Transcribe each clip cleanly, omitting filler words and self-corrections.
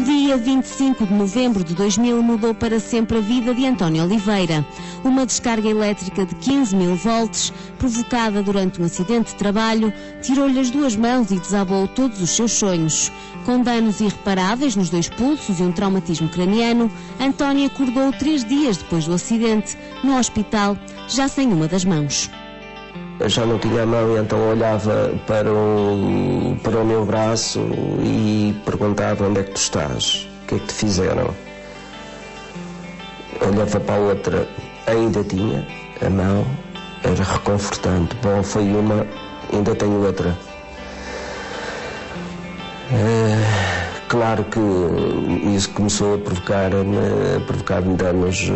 dia 25 de novembro de 2000 mudou para sempre a vida de António Oliveira. Uma descarga elétrica de 15.000 volts, provocada durante um acidente de trabalho, tirou-lhe as duas mãos e desabou todos os seus sonhos. Com danos irreparáveis nos dois pulsos e um traumatismo craniano, António acordou 3 dias depois do acidente, no hospital, já sem uma das mãos. Eu já não tinha a mão e então olhava para o meu braço e perguntava: onde é que tu estás? O que é que te fizeram? Olhava para a outra, ainda tinha a mão, era reconfortante. Bom, foi uma, ainda tenho outra. Claro que isso começou a provocar-me danos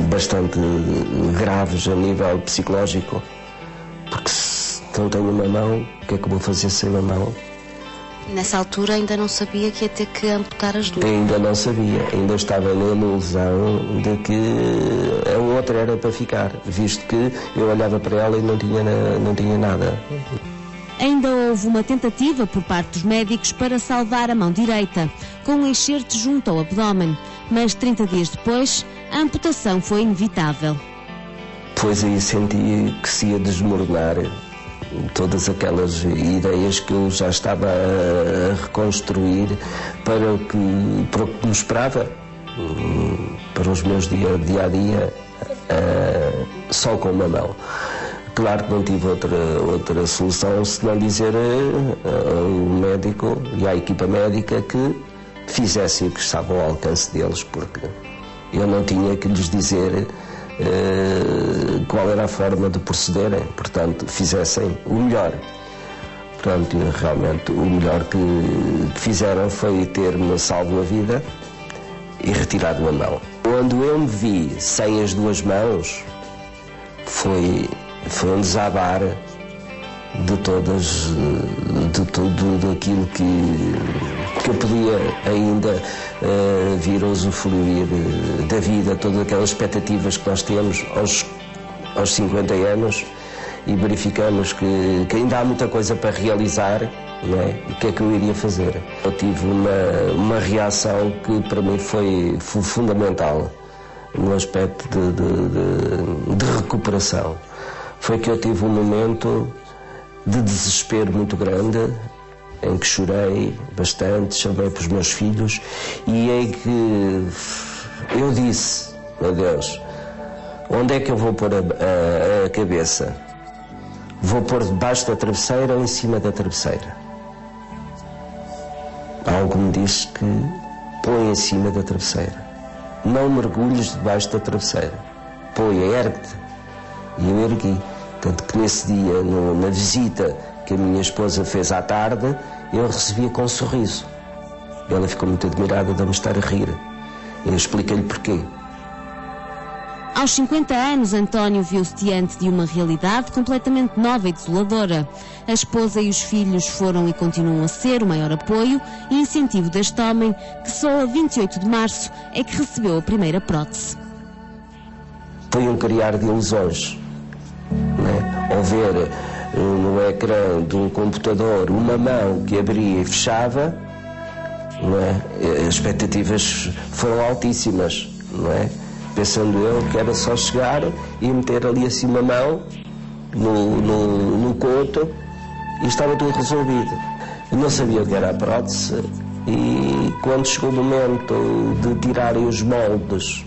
bastante graves a nível psicológico, porque se não tenho uma mão, o que é que eu vou fazer sem uma mão? Nessa altura ainda não sabia que ia ter que amputar as duas? Ainda não sabia, ainda estava na ilusão de que a outra era para ficar, visto que eu olhava para ela e não tinha nada. Ainda houve uma tentativa por parte dos médicos para salvar a mão direita, com um enxerto junto ao abdômen, mas 30 dias depois, a amputação foi inevitável. Pois aí senti que se ia desmoronar todas aquelas ideias que eu já estava a reconstruir para o que me esperava, para os meus dia a dia, só com uma mão. Claro que não tive outra solução senão dizer ao médico e à equipa médica que fizessem o que estava ao alcance deles, porque eu não tinha que lhes dizer qual era a forma de procederem, portanto, fizessem o melhor. Portanto, realmente, o melhor que fizeram foi ter-me salvo a vida e retirado a mão. Quando eu me vi sem as duas mãos, foi um desabar de tudo aquilo que eu podia ainda vir a usufruir da vida, todas aquelas expectativas que nós temos aos 50 anos e verificamos que ainda há muita coisa para realizar, não é? O que é que eu iria fazer? Eu tive uma reação que para mim foi fundamental no aspecto de recuperação. Foi que eu tive um momento de desespero muito grande, em que chorei bastante, chamei para os meus filhos e em que eu disse: meu Deus, onde é que eu vou pôr a cabeça? Vou pôr debaixo da travesseira ou em cima da travesseira? Algo me disse que põe em cima da travesseira. Não mergulhes debaixo da travesseira. Põe, ergue-te. E eu ergui. Tanto que nesse dia, na visita que a minha esposa fez à tarde, eu recebia com um sorriso. Ela ficou muito admirada de me estar a rir. Eu expliquei-lhe porquê. Aos 50 anos, António viu-se diante de uma realidade completamente nova e desoladora. A esposa e os filhos foram e continuam a ser o maior apoio e incentivo deste homem, que só a 28 de março é que recebeu a primeira prótese. Foi um criar de ilusões. Ao ver no ecrã de um computador uma mão que abria e fechava, não é? As expectativas foram altíssimas, não é? Pensando eu que era só chegar e meter ali assim uma mão no coto e estava tudo resolvido. Eu não sabia o que era a prótese e quando chegou o momento de tirarem os moldes,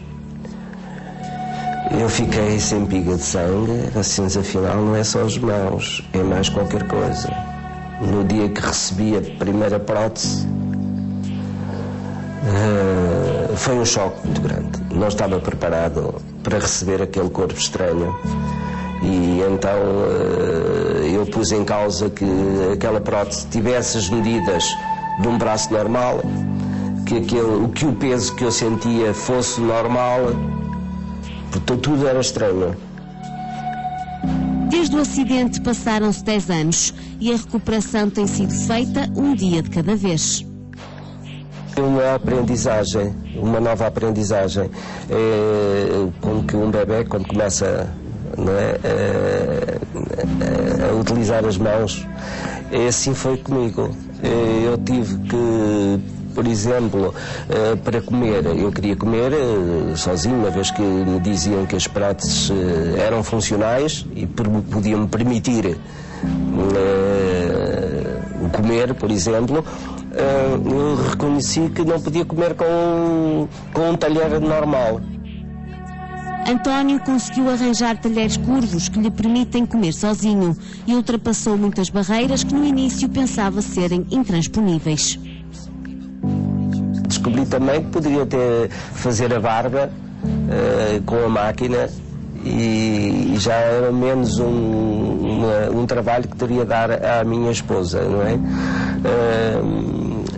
eu fiquei sem piga de sangue. Assim, afinal não é só as mãos, é mais qualquer coisa. No dia que recebi a primeira prótese, foi um choque muito grande. Não estava preparado para receber aquele corpo estranho e então eu pus em causa que aquela prótese tivesse as medidas de um braço normal, que o peso que eu sentia fosse normal. Portanto, tudo era estranho. Desde o acidente passaram-se 10 anos e a recuperação tem sido feita um dia de cada vez. Uma aprendizagem, uma nova aprendizagem. É como que um bebê, quando começa, não é, a utilizar as mãos, assim foi comigo. Eu tive que, por exemplo, para comer, eu queria comer sozinho, uma vez que me diziam que as próteses eram funcionais e podiam me permitir comer, por exemplo. Eu reconheci que não podia comer com um talher normal. António conseguiu arranjar talheres curvos que lhe permitem comer sozinho e ultrapassou muitas barreiras que no início pensava serem intransponíveis. Descobri também que poderia fazer a barba com a máquina e já era menos um trabalho que teria de dar à minha esposa, não é?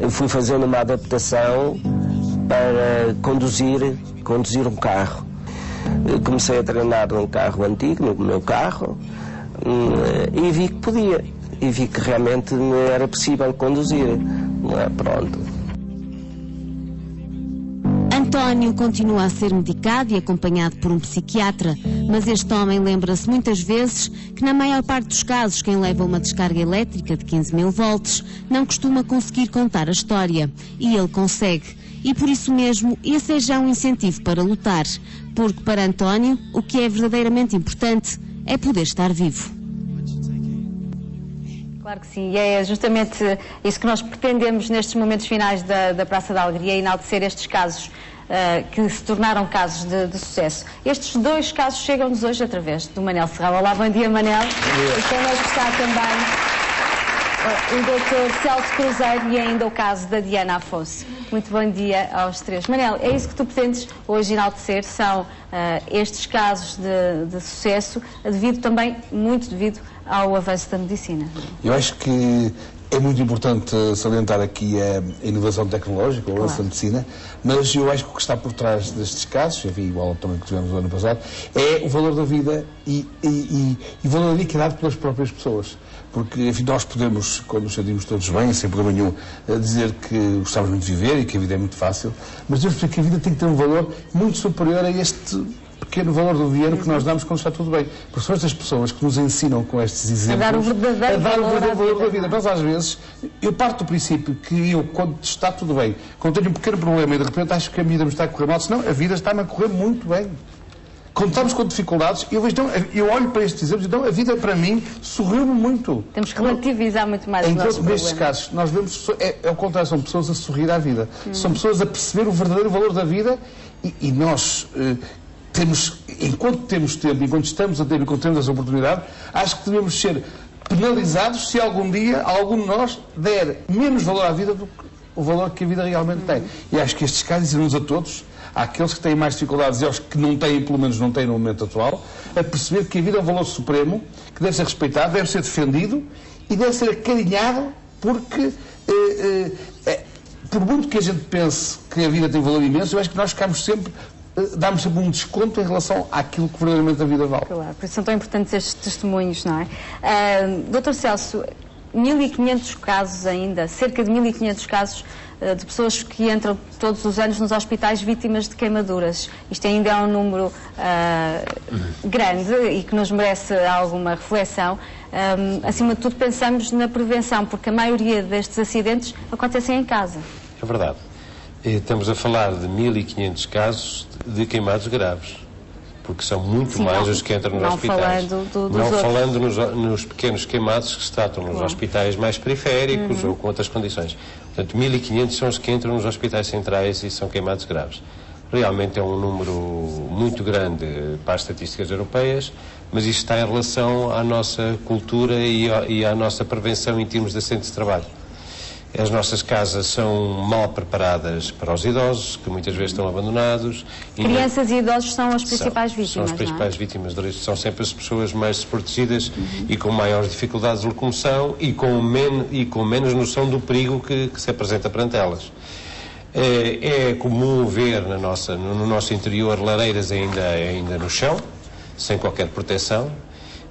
Eu fui fazendo uma adaptação para conduzir um carro. Comecei a treinar num carro antigo, no meu carro, e vi que podia, e vi que realmente era possível conduzir. Pronto. António continua a ser medicado e acompanhado por um psiquiatra, mas este homem lembra-se muitas vezes que na maior parte dos casos quem leva uma descarga elétrica de 15.000 volts não costuma conseguir contar a história, e ele consegue. E por isso mesmo, esse é já um incentivo para lutar, porque para António, o que é verdadeiramente importante é poder estar vivo. Claro que sim, e é justamente isso que nós pretendemos nestes momentos finais da Praça da Alegria, enaltecer estes casos que se tornaram casos de sucesso. Estes dois casos chegam-nos hoje através do Manel Serrão. Olá, bom dia, Manel. E connosco está também o Dr. Celso Cruzeiro e ainda o caso da Diana Afonso. Muito bom dia aos três. Manel, é isso que tu pretendes hoje enaltecer, são estes casos de sucesso, muito devido ao avanço da medicina. Eu acho que é muito importante salientar aqui a inovação tecnológica, o avanço da medicina, mas eu acho que o que está por trás destes casos, enfim, igual também que tivemos no ano passado, é o valor da vida e o valor da vida que é dado pelas próprias pessoas. Porque, enfim, nós podemos, quando nos sentimos todos bem, sem problema nenhum, dizer que gostamos muito de viver e que a vida é muito fácil, mas devemos perceber que a vida tem que ter um valor muito superior a este pequeno valor do dinheiro que nós damos quando está tudo bem. Porque são estas pessoas que nos ensinam com estes exemplos a dar o verdadeiro valor da vida. Nós, às vezes, eu parto do princípio que eu, quando está tudo bem, quando tenho um pequeno problema e de repente acho que a vida me está a correr mal, senão a vida está-me a correr muito bem. Quando estamos com dificuldades, eu olho para estes exemplos e então a vida para mim sorriu-me muito. Temos que relativizar muito mais os nossos problemas. Nestes casos, nós vemos, ao contrário, são pessoas a sorrir à vida. São pessoas a perceber o verdadeiro valor da vida e nós temos, enquanto temos tempo, enquanto estamos a ter, enquanto temos essa oportunidade, acho que devemos ser penalizados se algum dia algum de nós der menos valor à vida do que o valor que a vida realmente tem. E acho que estes casos dizem-nos a todos, àqueles que têm mais dificuldades e aos que não têm, pelo menos não têm no momento atual, a perceber que a vida é um valor supremo, que deve ser respeitado, deve ser defendido e deve ser acarinhado, porque por muito que a gente pense que a vida tem valor imenso, eu acho que nós ficamos sempre, damos sempre um desconto em relação àquilo que verdadeiramente a vida vale. Claro, por isso são tão importantes estes testemunhos, não é? Dr. Celso, 1.500 casos ainda, cerca de 1.500 casos de pessoas que entram todos os anos nos hospitais vítimas de queimaduras. Isto ainda é um número grande e que nos merece alguma reflexão. Acima de tudo, pensamos na prevenção, porque a maioria destes acidentes acontecem em casa. É verdade. Estamos a falar de 1.500 casos de queimados graves, porque são muito mais os que entram nos hospitais. Não falando nos pequenos queimados que se tratam nos hospitais mais periféricos ou com outras condições. Portanto, 1.500 são os que entram nos hospitais centrais e são queimados graves. Realmente é um número muito grande para as estatísticas europeias, mas isto está em relação à nossa cultura e à nossa prevenção em termos de acidentes de trabalho. As nossas casas são mal preparadas para os idosos, que muitas vezes estão abandonados. Crianças e idosos são as principais vítimas, são as principais vítimas de risco. São sempre as pessoas mais desprotegidas e com maiores dificuldades de locomoção e com menos noção do perigo que se apresenta perante elas. É comum ver no nosso interior lareiras ainda no chão, sem qualquer proteção.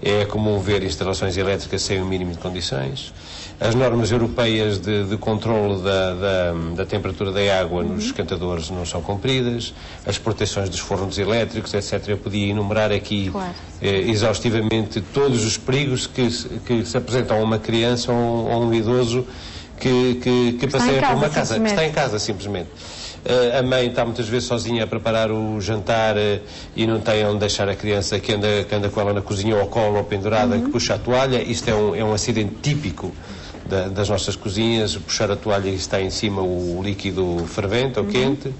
É comum ver instalações elétricas sem o mínimo de condições. As normas europeias de controle da temperatura da água nos esquentadores não são cumpridas, as proteções dos fornos elétricos, etc. Eu podia enumerar aqui exaustivamente todos os perigos que se apresentam a uma criança ou a um idoso que passeia por uma casa, que está em casa simplesmente. A mãe está muitas vezes sozinha a preparar o jantar e não tem onde deixar a criança que anda com ela na cozinha ou ao colo ou pendurada, que puxa a toalha. Isto é um acidente típico das nossas cozinhas, puxar a toalha e está em cima o líquido fervente ou quente.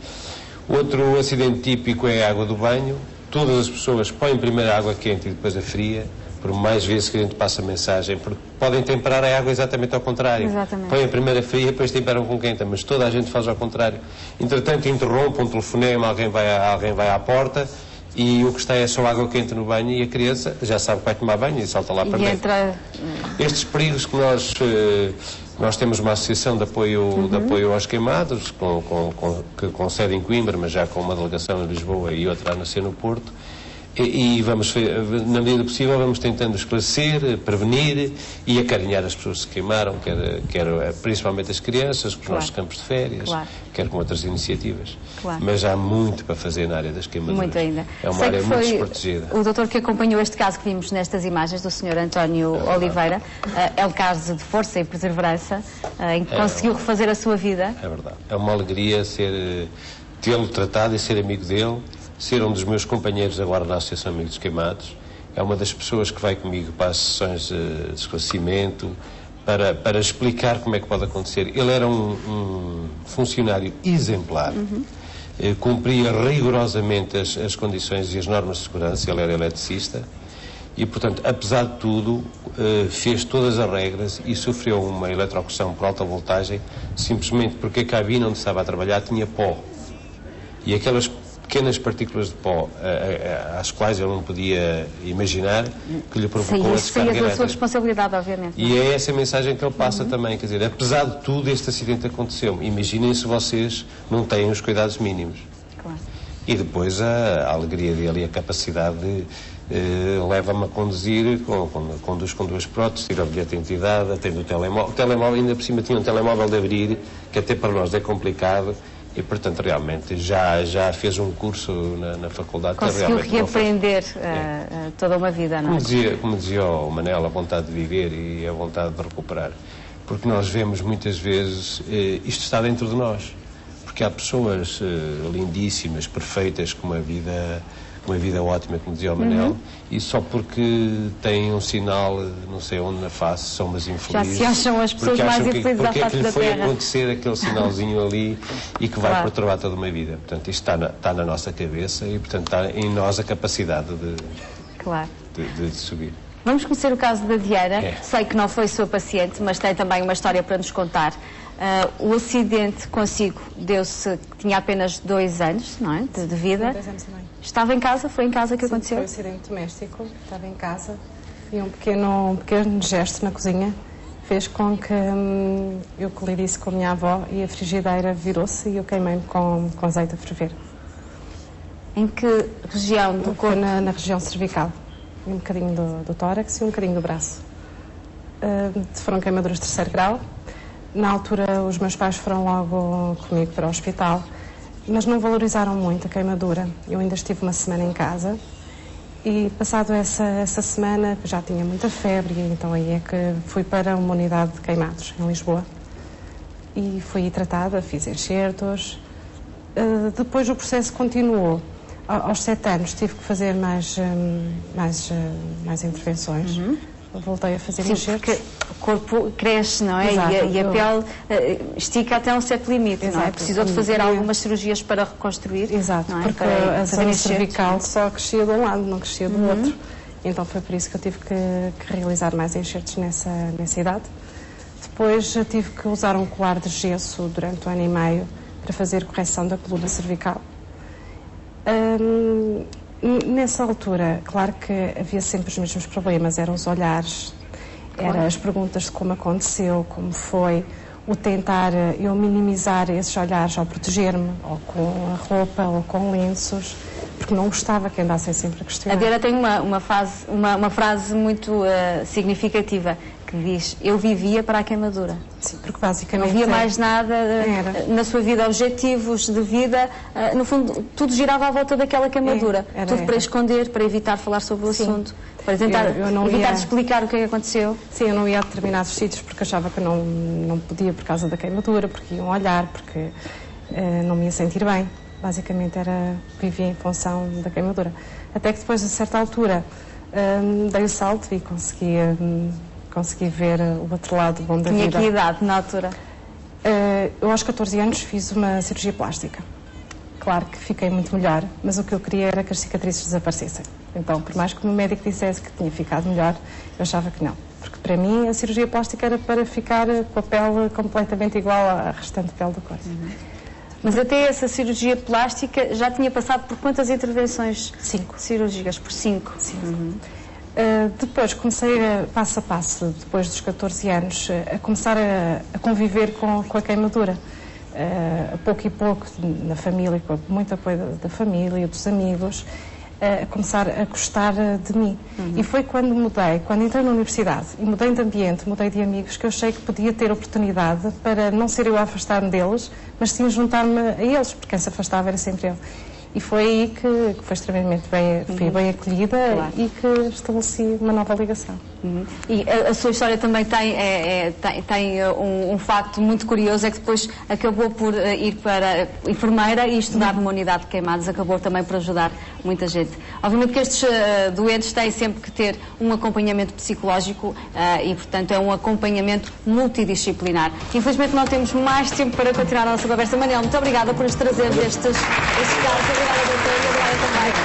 Outro acidente típico é a água do banho. Todas as pessoas põem primeiro a água quente e depois a fria, por mais vezes que a gente passa a mensagem, porque podem temperar a água exatamente ao contrário. Exatamente. Põem a primeira fria, depois temperam com quente, mas toda a gente faz ao contrário. Entretanto, interrompe um telefonema, alguém vai à porta e o que está é só água quente no banho e a criança já sabe que vai tomar banho e salta lá para dentro. Estes perigos que nós temos uma associação de apoio aos queimados, com sede em Coimbra, mas já com uma delegação em Lisboa e outra a nascer no Porto. E vamos, na medida possível, vamos tentando esclarecer, prevenir e acarinhar as pessoas que se queimaram, quer principalmente as crianças, com os nossos campos de férias, quer com outras iniciativas. Mas há muito para fazer na área das queimaduras. Muito ainda. É uma área muito desprotegida. O doutor que acompanhou este caso que vimos nestas imagens do Sr. António Oliveira, é um caso de força e perseverança, em que conseguiu refazer a sua vida. É verdade. É uma alegria tê-lo tratado e ser amigo dele. Ser um dos meus companheiros agora na Associação Amigos dos Queimados. É uma das pessoas que vai comigo para as sessões de esclarecimento, para explicar como é que pode acontecer. Ele era um funcionário exemplar, cumpria rigorosamente as condições e as normas de segurança, ele era eletricista, e, portanto, apesar de tudo, fez todas as regras e sofreu uma eletrocução por alta voltagem, simplesmente porque a cabine onde estava a trabalhar tinha pó. E aquelas pequenas partículas de pó, às quais ele não podia imaginar, que lhe provocou a descarga elétrica. Da sua responsabilidade, obviamente. E é essa a mensagem que ele passa também, quer dizer, apesar de tudo, este acidente aconteceu. Imaginem se vocês não têm os cuidados mínimos. Claro. E depois a alegria dele e a capacidade leva-me a conduzir, conduz com duas próteses, tira o bilhete de identidade, atende o telemóvel. O telemóvel, ainda por cima, tinha um telemóvel de abrir, que até para nós é complicado. E, portanto, realmente, já fez um curso na faculdade. Conseguiu reaprender toda uma vida, não é? Como dizia o Manel, a vontade de viver e a vontade de recuperar. Porque nós vemos muitas vezes, isto está dentro de nós. Porque há pessoas lindíssimas, perfeitas, com uma vida ótima, como dizia o Manel, e só porque têm um sinal, não sei onde na face, são umas infelizes. Já se acham as pessoas mais infelizes à face da Terra. Porque é que lhe foi acontecer aquele sinalzinho ali e que vai perturbar toda uma vida. Portanto, isto está na nossa cabeça e, portanto, está em nós a capacidade de subir. Vamos conhecer o caso da Diana. Sei que não foi sua paciente, mas tem também uma história para nos contar. O acidente consigo deu-se, tinha apenas 2 anos, não é? De vida. 2 anos também. Estava em casa? Foi em casa que aconteceu? Foi um acidente doméstico, estava em casa e um pequeno gesto na cozinha fez com que eu colidisse com a minha avó e a frigideira virou-se e eu queimei-me com azeite a ferver. Em que região do corpo? Na região cervical, um bocadinho do tórax e um bocadinho do braço. Foram queimaduras de 3º grau. Na altura, os meus pais foram logo comigo para o hospital, mas não valorizaram muito a queimadura. Eu ainda estive uma semana em casa e, passado essa semana, já tinha muita febre, então aí é que fui para uma unidade de queimados em Lisboa e fui tratada, fiz enxertos. Depois o processo continuou. Aos 7 anos tive que fazer mais intervenções. Voltei a fazer enxertos. Porque o corpo cresce, não é? Exato, e a pele estica até um certo limite, não é? Precisou de fazer algumas cirurgias para reconstruir. Exato, não é? porque a zona cervical só crescia de um lado, não crescia do outro. Então foi por isso que eu tive que realizar mais enxertos nessa idade. Depois tive que usar um colar de gesso durante 1 ano e meio para fazer correção da coluna cervical. Nessa altura, claro que havia sempre os mesmos problemas, eram os olhares, eram as perguntas de como aconteceu, como foi, o tentar eu minimizar esses olhares ao proteger-me, ou com a roupa, ou com lenços, porque não gostava que andassem sempre a questionar. A Diana tem uma frase muito significativa, que diz, eu vivia para a queimadura. Sim, porque basicamente... Não havia mais nada na sua vida, objetivos de vida, no fundo, tudo girava à volta daquela queimadura. Tudo para esconder, para evitar falar sobre o assunto, para tentar evitar de explicar o que é que aconteceu. Sim, eu não ia a determinados sítios porque achava que não podia por causa da queimadura, porque iam olhar, porque não me ia sentir bem. Basicamente vivia em função da queimadura. Até que depois, a certa altura, dei o salto e consegui ver o outro lado bom da vida. Tinha que idade na altura? Eu aos 14 anos fiz uma cirurgia plástica. Claro que fiquei muito melhor, mas o que eu queria era que as cicatrizes desaparecessem. Então, por mais que o médico dissesse que tinha ficado melhor, eu achava que não. Porque para mim a cirurgia plástica era para ficar com a pele completamente igual à restante pele do corpo. Mas até essa cirurgia plástica já tinha passado por quantas intervenções 5 cirúrgicas? Por 5? Sim. Depois comecei passo a passo, depois dos 14 anos, a começar a conviver com a queimadura. A pouco e pouco, na família, com muito apoio da família e dos amigos, a começar a gostar de mim. E foi quando entrei na universidade e mudei de ambiente, mudei de amigos, que eu achei que podia ter oportunidade para não ser eu a afastar-me deles, mas sim juntar-me a eles, porque quem se afastava era sempre eu. E foi aí que foi extremamente fui bem acolhida, claro. E que estabeleci uma nova ligação. E a sua história também tem um facto muito curioso, é que depois acabou por ir para enfermeira e estudar numa unidade de queimados, acabou também por ajudar muita gente. Obviamente que estes doentes têm sempre que ter um acompanhamento psicológico e, portanto, é um acompanhamento multidisciplinar. Infelizmente não temos mais tempo para continuar a nossa conversa. Manel, muito obrigada por nos trazer estes casos. Obrigada, doutor, e obrigada também.